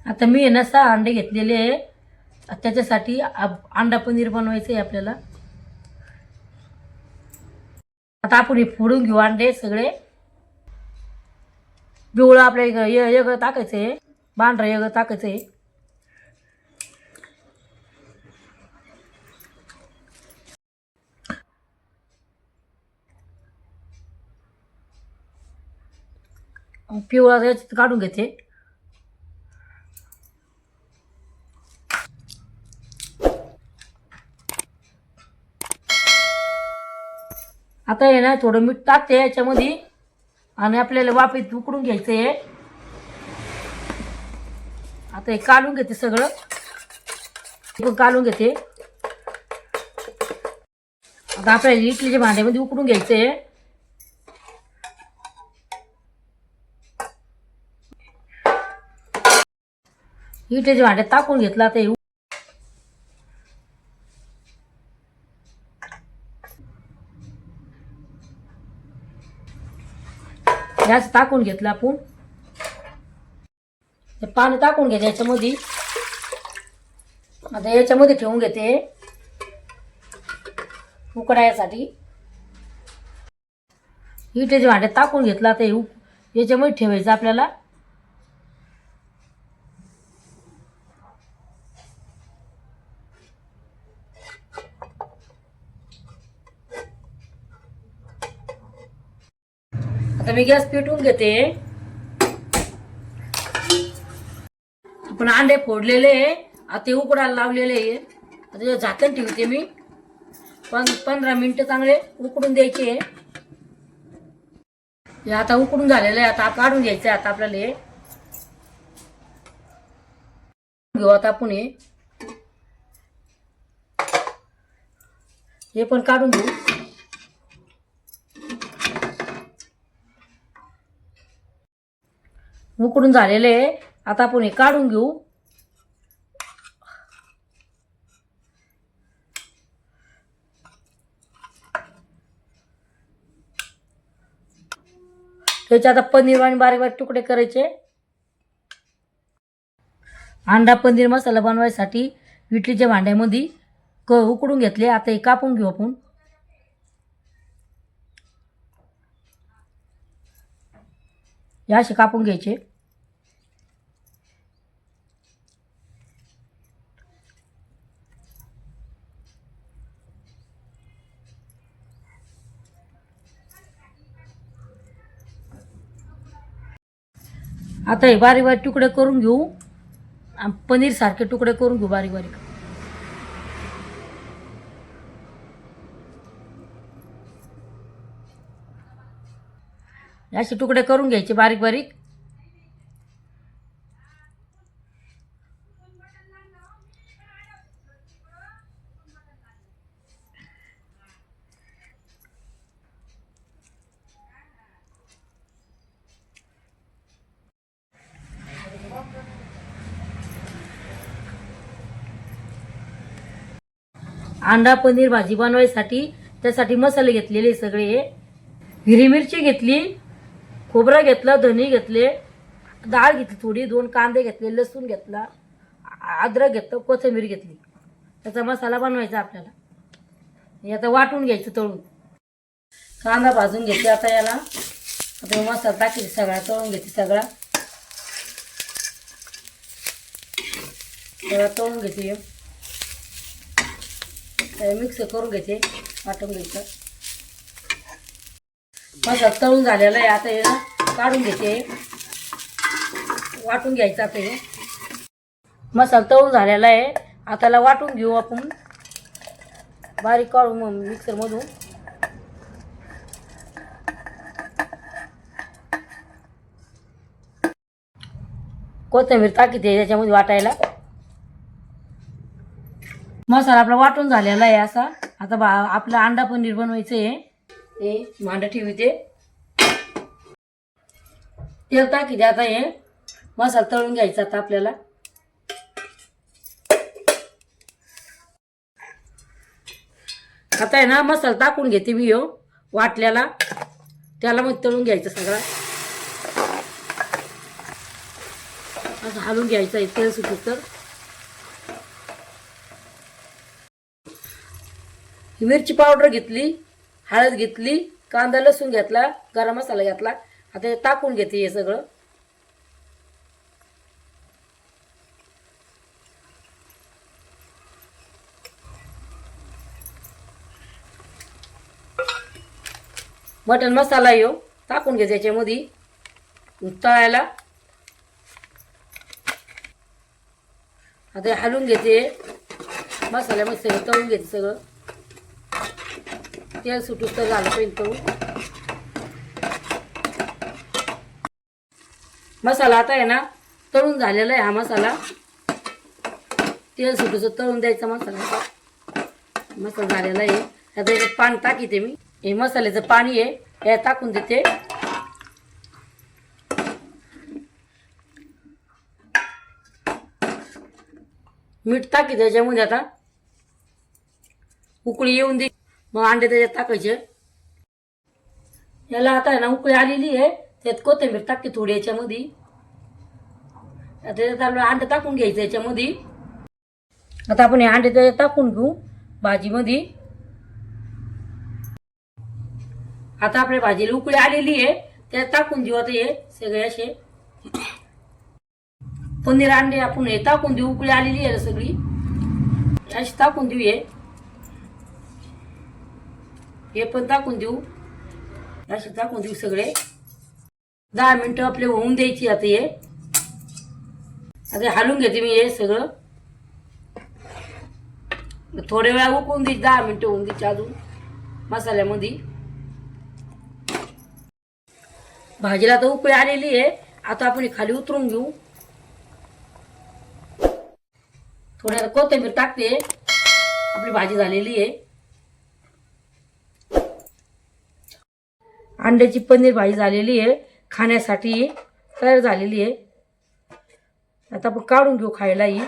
आता मी आहे ना 6 अंडे घेतलेले आहे. त्याच्यासाठी अंडा पनीर बनवायचं आहे आपल्याला. आता आपण हे फोडून घेऊ अंडे सगळे. पिवळं आपल्या वेगळं टाकायचं आहे, पांढरं वेगळं टाकायचं आहे. पिवळा याच्यात काढून घेते. आता आहे ना थोडं मीठ टाकते याच्यामध्ये आणि आपल्याला वाफेत उकडून घ्यायचं आहे. आता हे काढून घेते सगळं, पण काढून घेते. आता आपल्याला इडलीच्या भांड्यामध्ये उकडून घ्यायचं आहे. इडलीच्या भांड्यात टाकून घेतला. आता गॅस टाकून घेतला आपण. पाणी टाकून घेते याच्यामध्ये. आता याच्यामध्ये ठेवून घेते उकडायसाठी. इडलीच्या भांड्यात टाकून घेतला. आता याच्यामध्ये ठेवायचं आपल्याला. आता मी गॅस पेटवून घेते. आपण अंडे फोडलेले आता ते उकडायला लावलेले आहे. आता झाकण ठेवते मी. 15 मिनिटं चांगले उकडून द्यायचे. हे आता उकडून झालेलं आहे. आता काढून घ्यायचं आहे. आता आपल्याला हे घेऊ. आता आपण हे पण काढून घेऊ. उकडून झालेले आहे. आता आपण हे काढून घेऊ. त्याचे आता पनीर आणि बारीक बारीक तुकडे करायचे. अंडा पनीर मसाला बनवायसाठी इडलीच्या भांड्यामध्ये उकडून घेतले. आता हे कापून घेऊ आपण. हे असे कापून घ्यायचे. आता हे बारीक बारीक तुकडे करून घेऊ. पनीर सारखे तुकडे करून घेऊ बारीक बारीक. असे तुकडे करून घ्यायचे बारीक बारीक. अंडा पनीर भाजी बनवायसाठी त्यासाठी मसाले घेतलेले सगळे. हिरवी मिरची घेतली, खोबरं घेतलं, धने घेतले, डाळ घेतली थोडी, 2 कांदे घेतले, लसूण घेतला, अद्रक घेतलं, कोथिंबीर घेतली. त्याचा मसाला बनवायचा आपल्याला. हे आता वाटून घ्यायचं तळून. कांदा भाजून घेते आता याला. आता मसाला टाकायचा सगळा, तळून घेते सगळा तळून घेते. मिक्स करून घेते, वाटून घ्यायचं. मसाला तळून झालेला आहे. आता हे काढून घेते, वाटून घ्यायचं. आता हे मसाला तळून झालेला आहे. आता त्याला वाटून घेऊ आपण बारीक काढून मिक्सरमधून. कोथिंबीर टाकीते त्याच्यामध्ये वाटायला. मसाला आपला वाटून झालेला आहे असा. आता आपला अंडा पनीर बनवायचं आहे. ते भांडं ठेवते, तेल टाकीते. आता हे मसाला तळून घ्यायचा आता आपल्याला. आता आहे ना मसाला टाकून घेते मी वाटल्याला. त्याला मग तळून घ्यायचं सगळा. असं हलवून घ्यायचं आहे तेल सुटू तर. ही मिरची पावडर घेतली, हळद घेतली, कांदा लसूण घेतला, गरम मसाला घेतला. आता हे टाकून घेते हे सगळं. मटन मसाला येऊ टाकून घ्यायचा याच्यामध्ये तळायला. आता हे हलवून घेते मसाल्यामध्ये सगळं तळून घेते सगळं. तेल सुटूस तर झालं पाहिजे तळून. मसाला आता आहे ना तळून झालेला आहे. हा मसाला तेल सुटूस तळून द्यायचा मसाला. मसाला झालेला आहे. आता याच्यात पाणी टाकीते मी. हे मसाल्याचं पाणी आहे हे टाकून देते. मीठ टाकी त्याच्यामध्ये. आता उकळी येऊन दे मग अंडे त्याच्यात टाकायचे. याला आता आहे ना उकळी आलेली आहे. त्यात कोथिंबीर टाकते थोडी याच्यामध्ये. त्याच्यात आपलं अंडे टाकून घ्यायचं याच्यामध्ये. आता आपण हे अंडे त्याच्यात टाकून घेऊ भाजीमध्ये. आता आपल्या भाजीला उकळी आलेली आहे त्यात टाकून देऊ. आता हे सगळे असे पनीर अंडे आपण हे टाकून देऊ. उकळी आलेली आहे सगळी अशी टाकून देऊ. हे पण टाकून देऊ. असे टाकून देऊ सगळे. 10 मिनिटं आपले होऊन द्यायची. आता हे आता हलवून घेते मी हे सगळं. थोड्या वेळा उकळून द्यायची. 10 मिनिटं होऊन द्यायची अजून मसाल्यामध्ये. भाजीला आता उकळी आलेली आहे. आता आपण खाली उतरून घेऊ. थोड्या कोथिंबीर टाकते. आपली भाजी झालेली आहे. अंड्याची पनीर भाजी झालेली आहे. खाण्यासाठी तयार झालेली आहे. आता आपण काढून घेऊ खायला ही.